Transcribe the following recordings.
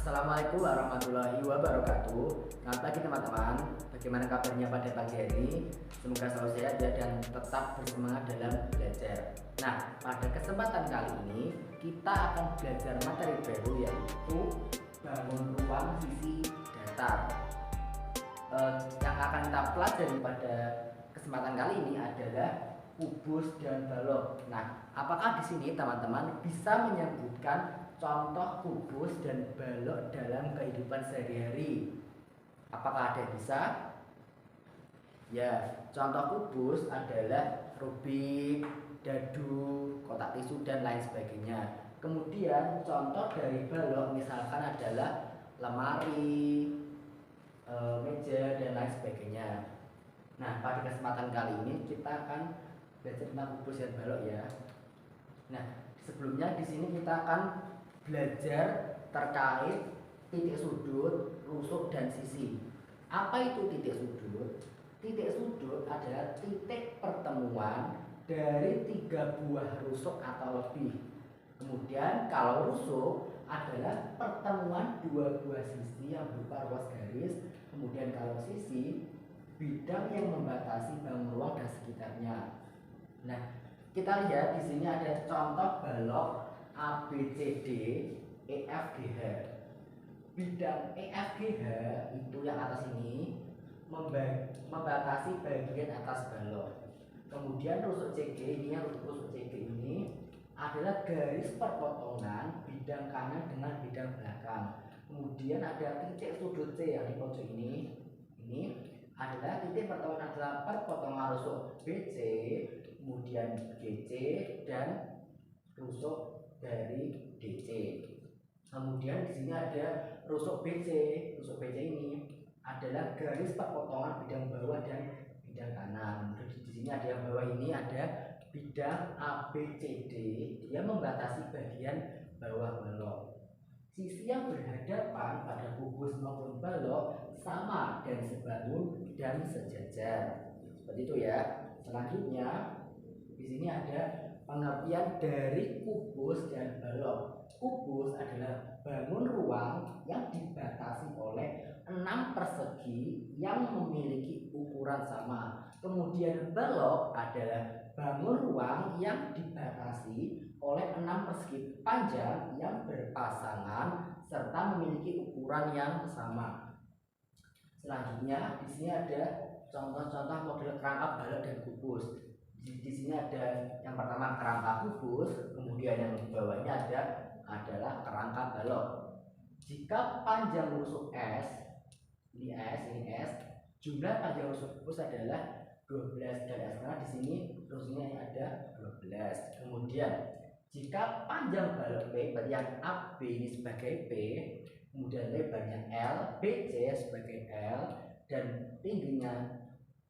Assalamualaikum warahmatullahi wabarakatuh. Selamat pagi teman-teman. Bagaimana kabarnya pada pagi hari ini? Semoga selalu sehat ya dan tetap bersemangat dalam belajar. Nah, pada kesempatan kali ini kita akan belajar materi baru yaitu bangun ruang sisi datar. Yang akan kita pelajari pada kesempatan kali ini adalah kubus dan balok. Nah, apakah di sini teman-teman bisa menyebutkan contoh kubus dan balok dalam kehidupan sehari-hari? Apakah ada yang bisa? Ya, contoh kubus adalah rubik, dadu, kotak tisu dan lain sebagainya. Kemudian contoh dari balok misalkan adalah lemari, meja dan lain sebagainya. Nah, pada kesempatan kali ini kita akan belajar tentang kubus dan balok ya. Nah, sebelumnya di sini kita akan belajar terkait titik sudut, rusuk dan sisi. Apa itu titik sudut? Titik sudut adalah titik pertemuan dari 3 buah rusuk atau lebih. Kemudian kalau rusuk adalah pertemuan 2 buah sisi yang berupa ruas garis. Kemudian kalau sisi, bidang yang membatasi bangun ruang dan sekitarnya. Nah, kita lihat di sini ada contoh balok ABCD EFGH. Bidang EFGH itu yang atas ini membatasi bagian atas balok. Kemudian rusuk CG ini, rusuk CG ini adalah garis perpotongan bidang kanan dengan bidang belakang. Kemudian ada titik sudut C yang di pojok ini adalah titik pertemuan adalah perpotongan rusuk BC, kemudian GC dan rusuk dari DC. Kemudian di sini ada rusuk BC. Rusuk BC ini adalah garis perpotongan bidang bawah dan bidang kanan. Di sini ada yang bawah ini ada bidang ABCD yang membatasi bagian bawah balok. Sisi yang berhadapan pada kubus maupun balok sama dan sebangun dan sejajar. Seperti itu ya. Selanjutnya di sini ada pengertian dari kubus dan balok. Kubus adalah bangun ruang yang dibatasi oleh 6 persegi yang memiliki ukuran sama. Kemudian balok adalah bangun ruang yang dibatasi oleh 6 persegi panjang yang berpasangan serta memiliki ukuran yang sama. Selanjutnya di sini ada contoh-contoh model kerangka balok dan kubus. Di sini ada yang pertama kerangka kubus, kemudian yang di bawahnya adalah kerangka balok. Jika panjang rusuk S, ini S, jumlah panjang rusuk kubus adalah 12 dan S karena di sini rusuknya ada 12. Kemudian jika panjang balok P, berarti yang AB ini sebagai P, kemudian lebarnya L, BC sebagai L, dan tingginya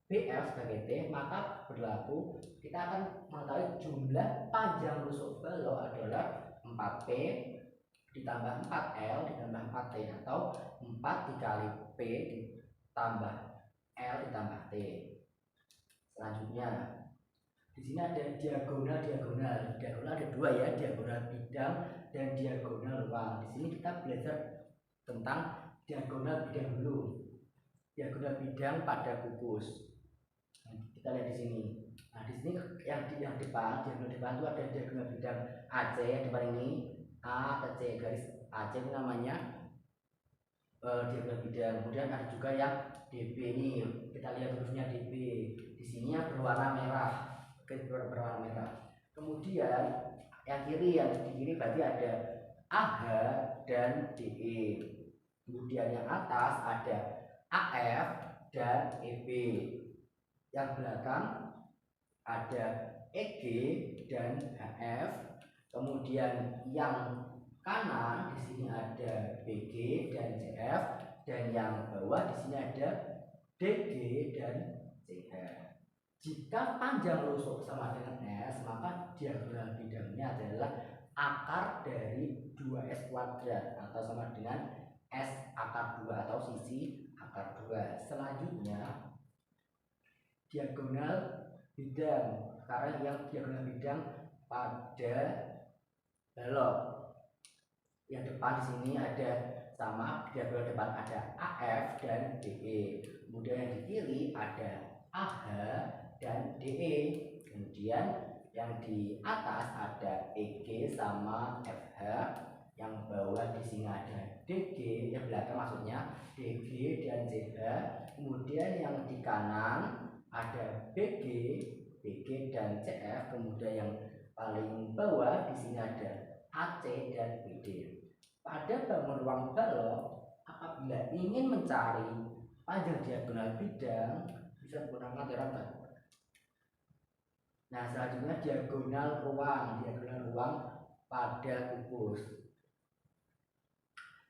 BF sebagai T, maka berlaku kita akan mengetahui jumlah panjang rusuk balok adalah 4P ditambah 4L ditambah 4T atau 4 dikali P ditambah L ditambah T. Selanjutnya di sini ada diagonal ada 2 ya, diagonal bidang dan diagonal ruang. Di sini kita belajar tentang diagonal bidang dulu. Diagonal bidang pada kubus. Kita lihat di sini. Nah, di sini yang depan, diagonal depan itu ada diagonal bidang AC yang depan ini, A ke C, garis AC itu namanya diagonal bidang. Kemudian ada juga yang DB ini. Kita lihat hurufnya DB. Di sini yang berwarna merah. Berwarna merah. Kemudian yang di kiri berarti ada AH dan DE. Kemudian yang atas ada AF dan EB. Yang belakang ada EG dan HF. Kemudian yang kanan di sini ada BG dan CF, dan yang bawah di sini ada DG dan CH. Jika panjang rusuk sama dengan S, maka diagonal bidangnya adalah akar dari 2S kuadrat atau sama dengan S akar 2 atau sisi akar 2. Selanjutnya diagonal bidang, karena yang diagonal bidang pada balok. Yang depan di sini ada sama diagonal depan ada AF dan DE. Kemudian yang di kiri ada AH dan DE. Kemudian yang di atas ada EG sama FH. Yang bawah di sini ada DG, yang belakang maksudnya DG dan CH. Kemudian yang di kanan ada BG, BG dan CF. Kemudian yang paling bawah di sini ada AC dan BD. Pada bangun ruang balok, apabila ingin mencari panjang diagonal bidang, bisa menggunakan teorem. Nah, selanjutnya diagonal ruang pada kubus.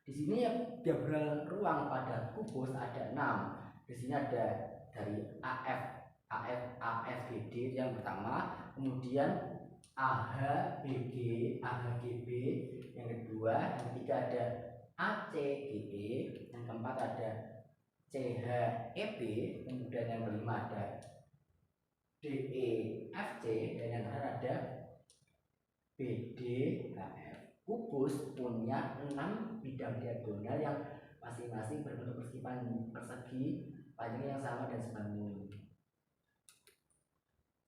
Di sini diagonal ruang pada kubus ada 6. Di sini ada dari AFBD yang pertama, kemudian AHBG, AHGB yang kedua, yang ketiga ada ACGE, yang keempat ada CHEB, kemudian yang kelima ada DEFC, dan yang terakhir ada BDHF. Kubus punya 6 bidang diagonal yang masing-masing berbentuk persegi, panjangnya yang sama dan sebangun.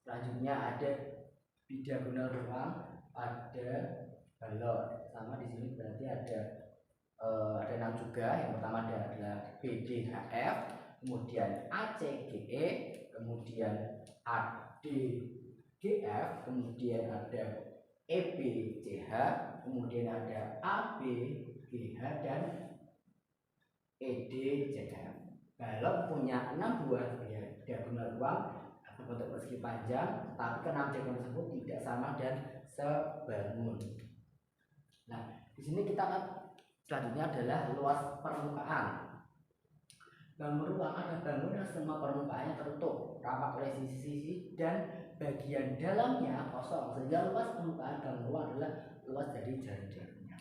Selanjutnya ada diagonal ruang pada balok, sama di sini berarti ada 6 juga. Yang pertama adalah BDHF, kemudian ACGE, kemudian ADGF, kemudian ada EBCH, kemudian ada ABGH dan EDCF. Balok punya 6 buah diagonal ruang berbentuk persegi panjang, tapi ke-6 diagonal tersebut tidak sama dan sebangun. Nah, di sini kita selanjutnya adalah luas permukaan. Bangun ruang adalah bangunan semua permukaannya tertutup rapat oleh sisi-sisi dan bagian dalamnya kosong, sehingga luas permukaan bangun ruang adalah luas dari jari-jarinya.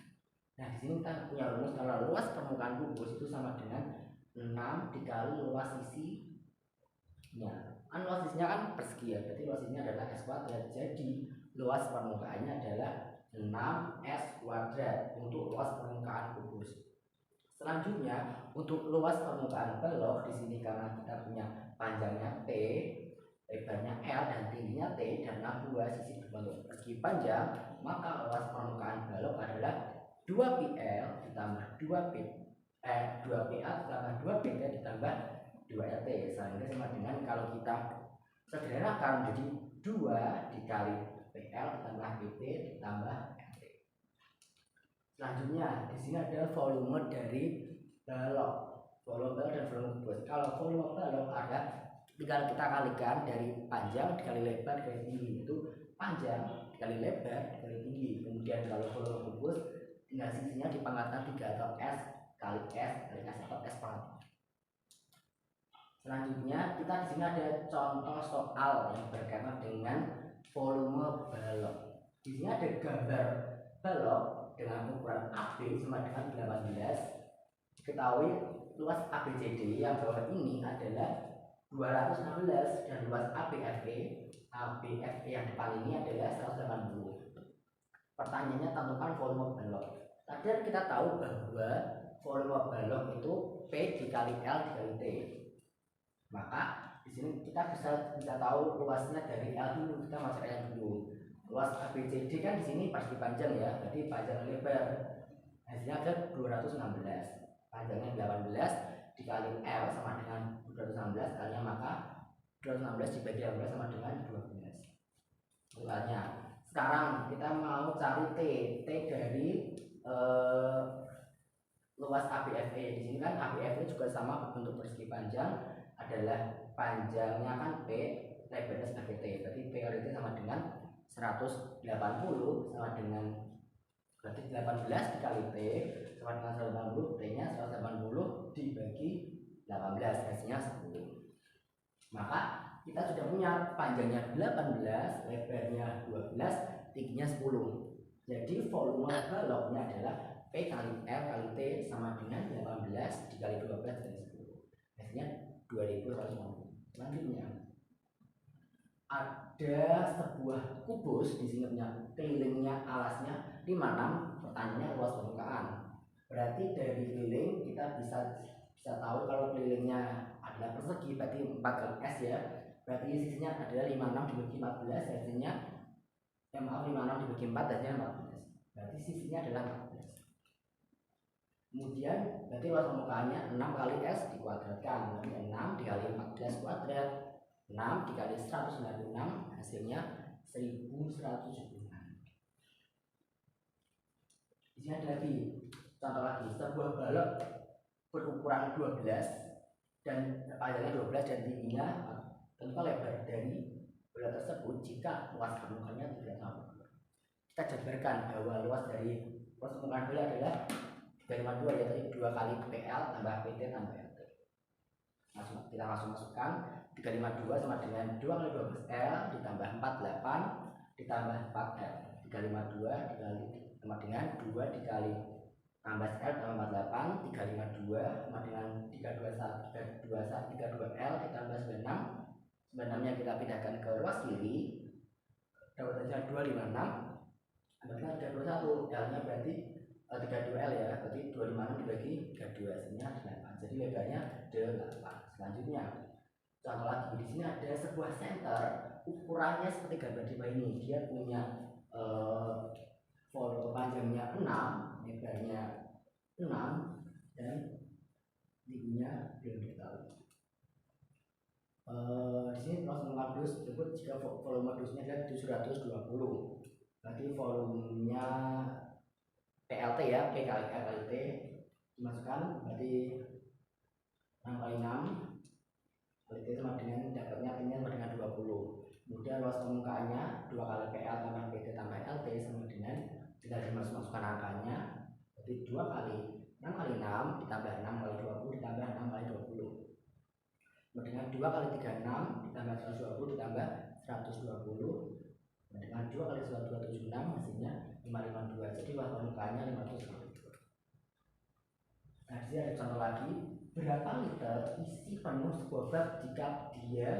Nah, di sini kita punya rumus kalau luas permukaan kubus itu sama dengan 6 dikali luas sisinya. Kan luas sisinya kan persegi ya, berarti luas sisinya adalah S kuadrat. Jadi luas permukaannya adalah 6S kuadrat untuk luas permukaan kubus. Selanjutnya untuk luas permukaan balok, di sini karena kita punya panjangnya P, lebarnya L dan tingginya T dan 6 buah sisi berbentuk persegi panjang, maka luas permukaan balok adalah 2PL ditambah 2PA ditambah 2PT ditambah 2LT, sehingga sama dengan kalau kita sederhanakan menjadi 2 dikali PL ditambah PT ditambah LT. Selanjutnya di sini ada volume dari balok, volume balok dan volume kubus. Kalau volume balok ada tinggal kita kalikan dari panjang dikali lebar dikali tinggi, itu panjang dikali lebar dikali tinggi. Kemudian kalau volume kubus tinggal sisinya dipangkatkan 3 atau S kali S atau S pangkat. Selanjutnya kita di sini ada contoh soal yang berkaitan dengan volume balok. Di sini ada gambar balok dengan ukuran AB sama dengan 18. Diketahui luas ABCD yang bawah ini adalah 216 dan luas ABFE yang depan ini adalah 180. Pertanyaannya tentukan volume balok. Tadi kita tahu bahwa volume balok itu P dikali L dikali T. Maka di sini kita bisa tahu luasnya dari L dulu. Kita masuk L dulu. Luas ABCD kan di sini pasti panjang ya, jadi panjang lebar. Hasilnya ada 216. Panjangnya 18 dikali L sama dengan 216 kalinya, maka 216 dibagi 18 sama dengan 12. Soalnya sekarang kita mau cari T dari luas ABFE. Di sini kan ABFE juga sama berbentuk persegi panjang, adalah panjangnya kan P, lebarnya sebagai T. Berarti P kali T sama dengan 180 sama dengan berarti 18 dikali T sama dengan 180, T nya 180 dibagi 18 hasilnya 10. Maka kita sudah punya panjangnya 18, lebarnya 12, tingginya 10. Jadi volume baloknya adalah P kali L kali T sama dengan 18 dikali 12 kali 10. Hasilnya 2150. Selanjutnya ada sebuah kubus, di sini punya kelilingnya alasnya 56. Pertanyaannya luas permukaan Berarti dari keliling kita bisa tahu kalau kelilingnya adalah persegi, berarti 4 kali S ya. Berarti sisinya adalah 56 dibagi 14, hasilnya maaf 56 dibagi 4 hasilnya 14. Berarti sisinya adalah 14. Kemudian berarti luas permukaannya 6 kali S dikuadratkan, berarti 6 dikali 14 kuadrat, 6 dikali 196 hasilnya 1176. Di sini ada lagi contoh lagi, sebuah balok berukuran 12 dan panjangnya 12 dan tingginya tentu lebar dari balok tersebut jika luas permukaannya tidak sama. Kita jabarkan bahwa luas dari permukaan bola adalah 352, yaitu 2 kali PL tambah PT tambah LT. Kita langsung masukkan 352 sama dengan 2 kali 12L ditambah 48 ditambah 4L. 352 dikali sama dengan 2 dikali 16L tambah 48, 352 sama dengan 321L ditambah 96. 96 nya kita pindahkan ke ruas kiri, dapat hasilnya 256. Berarti 321, L nya berarti 32L ya, berarti 256 dibagi 32 hasilnya 8. Jadi lebarnya 8. Selanjutnya contoh lagi, di sini ada sebuah senter, ukurannya seperti gambar di bawah ini. Dia punya panjangnya 6, lebarnya 6 dan tingginya belum diketahui. Di sini langsung modus disebut jika volume modusnya adalah 720. Berarti volumenya PLT ya, P kali R kali T dimasukkan, berarti 6 kali 6 kali T sama dengan dapatnya T-nya sama dengan 20. Kemudian luas permukaannya 2 kali PL tambah PT tambah LT sama dengan, kita dimasukkan angkanya, berarti 2 kali 6 kali 6 ditambah 6 kali 20 ditambah 6 kali 20. Kemudian 2 kali 36 ditambah 120 ditambah 120. Dengan 2 kali 276 hasilnya 552. Jadi luas permukaannya 552. Nah, di sini ada contoh lagi, berapa liter isi penuh sebuah bak jika dia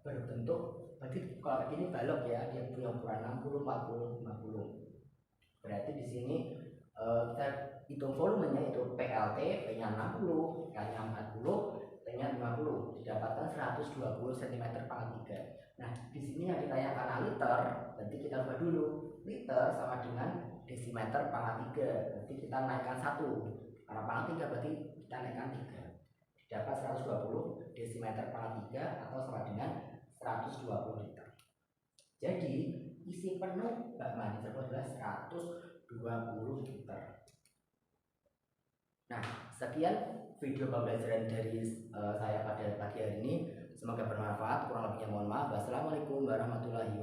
berbentuk, berarti kalau ini balok ya, dia punya ukuran 60, 40, 50. Berarti di sini kita hitung volumenya, itu PLT, P-nya 60 kali 40, T-nya 50, didapatkan 120 cm/3. Nah, di sini yang ditanyakan liter, berarti kita ubah dulu. Liter sama dengan desimeter pangkat 3, berarti kita naikkan 1. Karena pangkat 3 berarti kita naikkan 3. Didapat 120 desimeter pangkat 3 atau sama dengan 120 liter. Jadi, isi penuh bak mandi tersebut adalah 120 liter. Nah, sekian video pembelajaran dari saya pada pagi hari ini. Semoga bermanfaat. Kurang lebihnya mohon maaf. Wassalamualaikum warahmatullahi